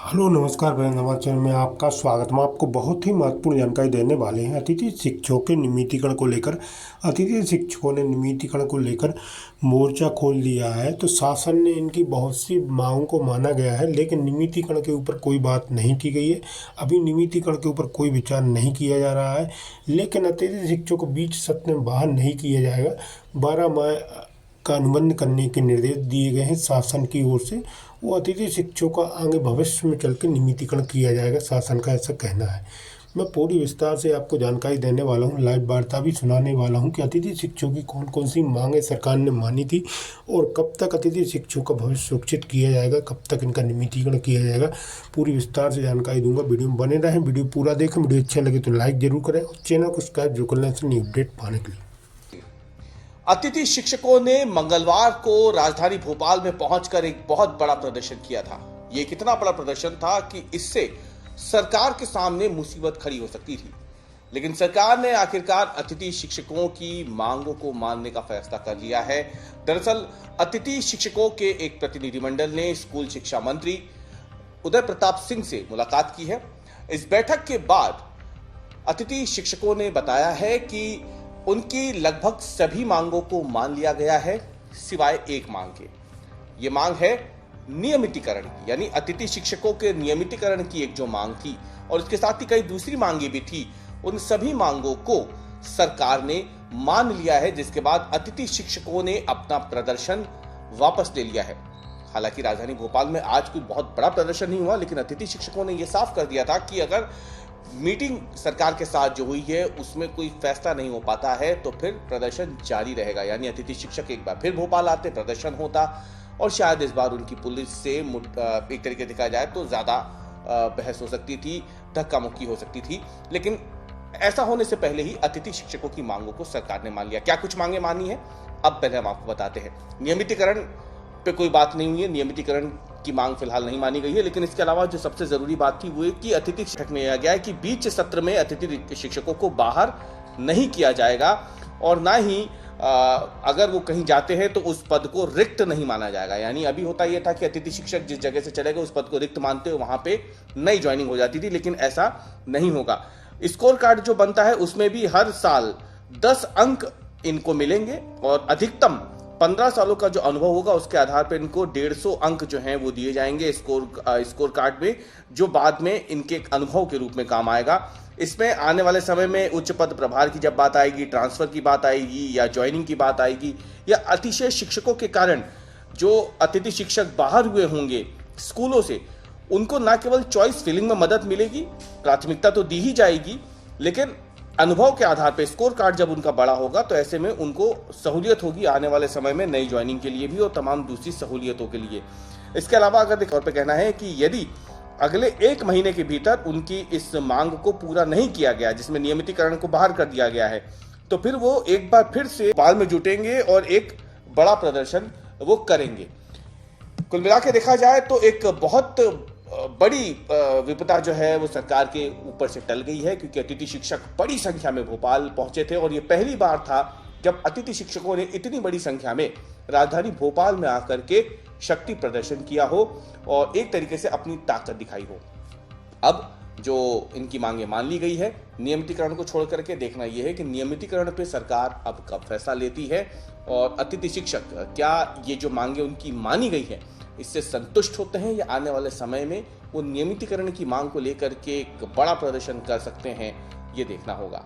Hello नमस्कार बहन हमारे चैनल में आपका स्वागत। हम आपको बहुत ही महत्वपूर्ण जानकारी देने वाले हैं अतिथि शिक्षकों के नियमितीकरण को लेकर। अतिथि शिक्षकों ने नियमितीकरण को लेकर मोर्चा खोल दिया है। तो शासन ने इनकी बहुत सी मांगों को माना गया है, लेकिन नियमितीकरण के ऊपर कोई बात नहीं की गई है। अभी नियमितीकरण के ऊपर कोई विचार नहीं किया जा रहा है, लेकिन अतिथि शिक्षकों को बीच सत्र में बाहर नहीं किया जाएगा। 12 मई का अनुबंध करने के निर्देश दिए गए हैं शासन की ओर से। वो अतिथि शिक्षकों का आगे भविष्य में चल के नियमितीकरण किया जाएगा, शासन का ऐसा कहना है। मैं पूरी विस्तार से आपको जानकारी देने वाला हूँ, लाइव वार्ता भी सुनाने वाला हूँ कि अतिथि शिक्षकों की कौन कौन सी मांगें सरकार ने मानी थी और कब तक अतिथि शिक्षकों का भविष्य सुरक्षित किया जाएगा, कब तक इनका नियमितीकरण किया जाएगा। पूरी विस्तार से जानकारी दूंगा। वीडियो में बने रहें, वीडियो पूरा देखें। वीडियो अच्छा लगे तो लाइक जरूर करें और चैनल को सब्सक्राइब जरूर कर लें न्यू अपडेट पाने के लिए। अतिथि शिक्षकों ने मंगलवार को राजधानी भोपाल में पहुंचकर एक बहुत बड़ा प्रदर्शन किया था। यह कितना बड़ा प्रदर्शन था कि इससे सरकार के सामने मुसीबत खड़ी हो सकती थी, लेकिन सरकार ने आखिरकार अतिथि शिक्षकों की मांगों को मानने का फैसला कर लिया है। दरअसल अतिथि शिक्षकों के एक प्रतिनिधिमंडल ने स्कूल शिक्षा मंत्री उदय प्रताप सिंह से मुलाकात की है। इस बैठक के बाद अतिथि शिक्षकों ने बताया है कि उनकी लगभग सभी मांगों को मान लिया गया है, सिवाय एक मांग के। ये मांग है नियमितीकरण की, यानी अतिथि शिक्षकों के नियमितीकरण की एक जो मांग थी और इसके साथ ही कई दूसरी मांगे भी थी। उन सभी मांगों को सरकार ने मान लिया है, जिसके बाद अतिथि शिक्षकों ने अपना प्रदर्शन वापस ले लिया है। हालांकि राजधानी भोपाल में आज कोई बहुत बड़ा प्रदर्शन नहीं हुआ, लेकिन अतिथि शिक्षकों ने यह साफ कर दिया था कि अगर मीटिंग सरकार के साथ जो हुई है उसमें कोई फैसला नहीं हो पाता है तो फिर प्रदर्शन जारी रहेगा। यानी अतिथि शिक्षक एक बार फिर भोपाल आते, प्रदर्शन होता और शायद इस बार उनकी पुलिस से एक तरीके देखा जाए तो ज्यादा बहस हो सकती थी, धक्का मुक्की हो सकती थी। लेकिन ऐसा होने से पहले ही अतिथि शिक्षकों की मांगों को सरकार ने मान लिया। क्या कुछ मांगे मानी है, अब पहले हम आपको बताते हैं। नियमितीकरण पे कोई बात नहीं हुई है, नियमितीकरण की मांग फिलहाल नहीं मानी गई है। लेकिन इसके अलावा जो सबसे जरूरी बात थी वो कि अतिथि शिक्षक ने यह गया है कि बीच सत्र में अतिथि शिक्षकों को बाहर नहीं किया जाएगा और ना ही अगर वो कहीं जाते हैं तो उस पद को रिक्त नहीं माना जाएगा। यानी अभी होता यह था कि अतिथि शिक्षक जिस जगह से चले गए उस पद को रिक्त मानते हुए वहां पे नई ज्वाइनिंग हो जाती थी, लेकिन ऐसा नहीं होगा। स्कोर कार्ड जो बनता है उसमें भी हर साल 10 अंक इनको मिलेंगे और अधिकतम 15 सालों का जो अनुभव होगा उसके आधार पर इनको 150 अंक जो हैं वो दिए जाएंगे स्कोर कार्ड में, जो बाद में इनके अनुभव के रूप में काम आएगा। इसमें आने वाले समय में उच्च पद प्रभार की जब बात आएगी, ट्रांसफर की बात आएगी या ज्वाइनिंग की बात आएगी, या अतिशय शिक्षकों के कारण जो अतिथि शिक्षक बाहर हुए होंगे स्कूलों से, उनको न केवल चॉइस फिलिंग में मदद मिलेगी, प्राथमिकता तो दी ही जाएगी, लेकिन अनुभव के आधार पर स्कोर कार्ड जब उनका बड़ा होगा तो ऐसे में उनको सहूलियत होगी आने वाले समय में नई ज्वाइनिंग के लिए भी और तमाम दूसरी सहूलियतों के लिए। इसके अलावा अगर एक और पे कहना है कि यदि अगले 1 महीने के भीतर उनकी इस मांग को पूरा नहीं किया गया, जिसमें नियमितीकरण को बाहर कर दिया गया है, तो फिर वो एक बार फिर से भोपाल में जुटेंगे और एक बड़ा प्रदर्शन वो करेंगे। कुल मिला के देखा जाए तो एक बहुत बड़ी विपदा जो है वो सरकार के ऊपर से टल गई है, क्योंकि अतिथि शिक्षक बड़ी संख्या में भोपाल पहुंचे थे और ये पहली बार था जब अतिथि शिक्षकों ने इतनी बड़ी संख्या में राजधानी भोपाल में आकर के शक्ति प्रदर्शन किया हो और एक तरीके से अपनी ताकत दिखाई हो। अब जो इनकी मांगे मान ली गई है, नियमितीकरण को छोड़ करके देखना यह है कि नियमितीकरण पे सरकार अब कब फैसला लेती है और अतिथि शिक्षक क्या ये जो मांगे उनकी मानी गई है इससे संतुष्ट होते हैं या आने वाले समय में वो नियमितीकरण की मांग को लेकर के एक बड़ा प्रदर्शन कर सकते हैं, ये देखना होगा।